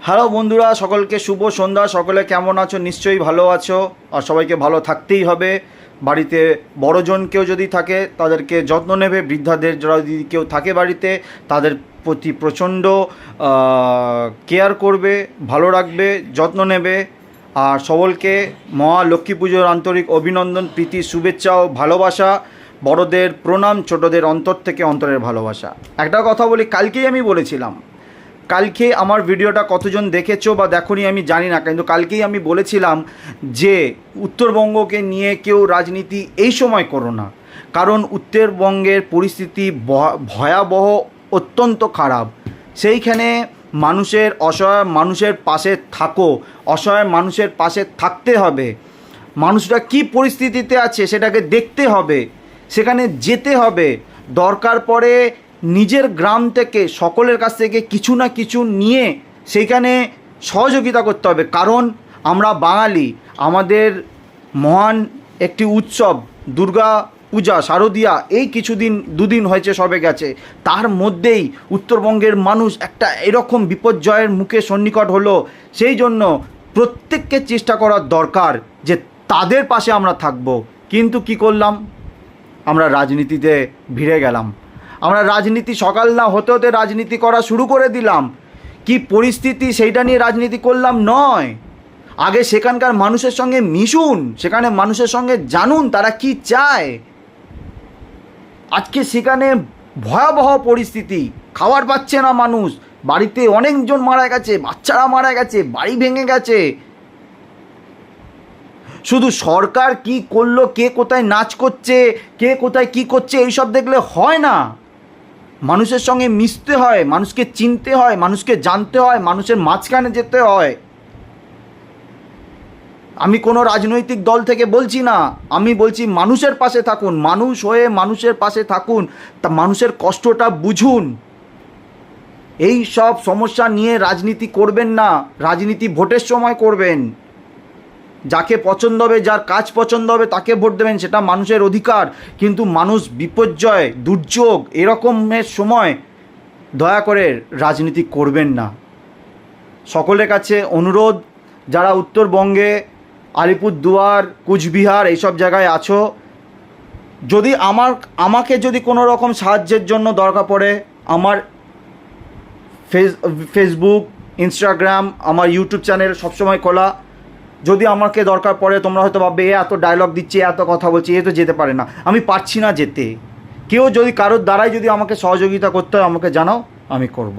Hello বন্ধুরা, সকলকে শুভ সন্ধ্যা। সকলে কেমন আছো? নিশ্চয়ই ভালো আছো। আর সবাইকে ভালো থাকতেই হবে। বাড়িতে বড়জন কেউ যদি থাকে তাদেরকে যত্ন নেবে। বৃদ্ধাদের যদি কেউ থাকে বাড়িতে, তাদের প্রতি প্রচণ্ড কেয়ার করবে, ভালো রাখবে, যত্ন নেবে। আর সকলকে মহা লক্ষ্মী পুজোর আন্তরিক অভিনন্দন, প্রীতি, শুভেচ্ছা ও ভালোবাসা। বড়দের প্রণাম, ছোটদের অন্তর থেকে অন্তরের ভালোবাসা। একটা কথা বলি, কালকেই আমি বলেছিলাম, কালকে আমার ভিডিওটা কতজন দেখেছো বা দেখোনি আমি জানি না, কিন্তু কালকেই আমি বলেছিলাম যে উত্তরবঙ্গকে নিয়ে কেউ রাজনীতি এই সময় করো না, কারণ উত্তরবঙ্গের পরিস্থিতি ভয়াবহ, অত্যন্ত খারাপ। সেইখানে মানুষের, অসহায় মানুষের পাশে থাকো, অসহায় মানুষের পাশে থাকতে হবে। মানুষরা কী পরিস্থিতিতে আছে সেটাকে দেখতে হবে, সেখানে যেতে হবে। দরকার পড়ে নিজের গ্রাম থেকে, সকলের কাছ থেকে কিছু না কিছু নিয়ে সেইখানে সহযোগিতা করতে হবে। কারণ আমরা বাঙালি, আমাদের মহান একটি উৎসব দুর্গা পূজা, শারদীয়া, এই কিছুদিন, দুদিন হয়েছে, সবে গেছে। তার মধ্যেই উত্তরবঙ্গের মানুষ একটা এরকম বিপর্যয়ের মুখে সন্নিকট হলো। সেই জন্য প্রত্যেককে চেষ্টা করার দরকার যে তাদের পাশে আমরা থাকব। কিন্তু কি করলাম? আমরা রাজনীতিতে ভিড়ে গেলাম। আমরা রাজনীতি সকাল না হতে হতে রাজনীতি করা শুরু করে দিলাম। কি পরিস্থিতি সেইটা নিয়ে রাজনীতি করলাম নয়। আগে সেখানকার মানুষের সঙ্গে মিশুন, সেখানে মানুষের সঙ্গে জানুন তারা কি চায়। আজকে সেখানে ভয়াবহ পরিস্থিতি, খাবার পাচ্ছে না মানুষ, বাড়িতে অনেকজন মারা গেছে, বাচ্চারা মারা গেছে, বাড়ি ভেঙে গেছে। শুধু সরকার কি করলো, কে কোথায় নাচ করছে, কে কোথায় কি করছে, এইসব দেখলে হয় না। মানুষের সঙ্গে মিশতে হয়, মানুষকে চিনতে হয়, মানুষকে জানতে হয়, মানুষের মাঝখানে যেতে হয়। আমি কোনো রাজনৈতিক দল থেকে বলছি না, আমি বলছি মানুষের পাশে থাকুন, মানুষ হয়ে মানুষের পাশে থাকুন, তা মানুষের কষ্টটা বুঝুন। এই সব সমস্যা নিয়ে রাজনীতি করবেন না। রাজনীতি ভোটের সময় করবেন, যাকে পছন্দ হবে, যার কাজ পছন্দ হবে তাকে ভোট দেবেন, সেটা মানুষের অধিকার। কিন্তু মানুষ বিপর্যয়, দুর্যোগ এরকমের সময় দয়া করে রাজনীতি করবেন না। সকলের কাছে অনুরোধ, যারা উত্তরবঙ্গে, আলিপুরদুয়ার, কুচবিহার এইসব জায়গায় আছো, যদি আমাকে যদি কোনো রকম সাহায্যের জন্য দরকার পড়ে, আমার ফেসবুক, ইনস্টাগ্রাম, আমার ইউটিউব চ্যানেল সবসময় খোলা। যদি আমাকে দরকার পড়ে, তোমরা হয়তো ভাববে এ এত ডায়লগ দিচ্ছে, এত কথা বলছে, এ তো যেতে পারে না। আমি পারছি না যেতে। কেউ যদি কারোর দ্বারাই যদি আমাকে সহযোগিতা করতে হয় আমাকে জানাও, আমি করব।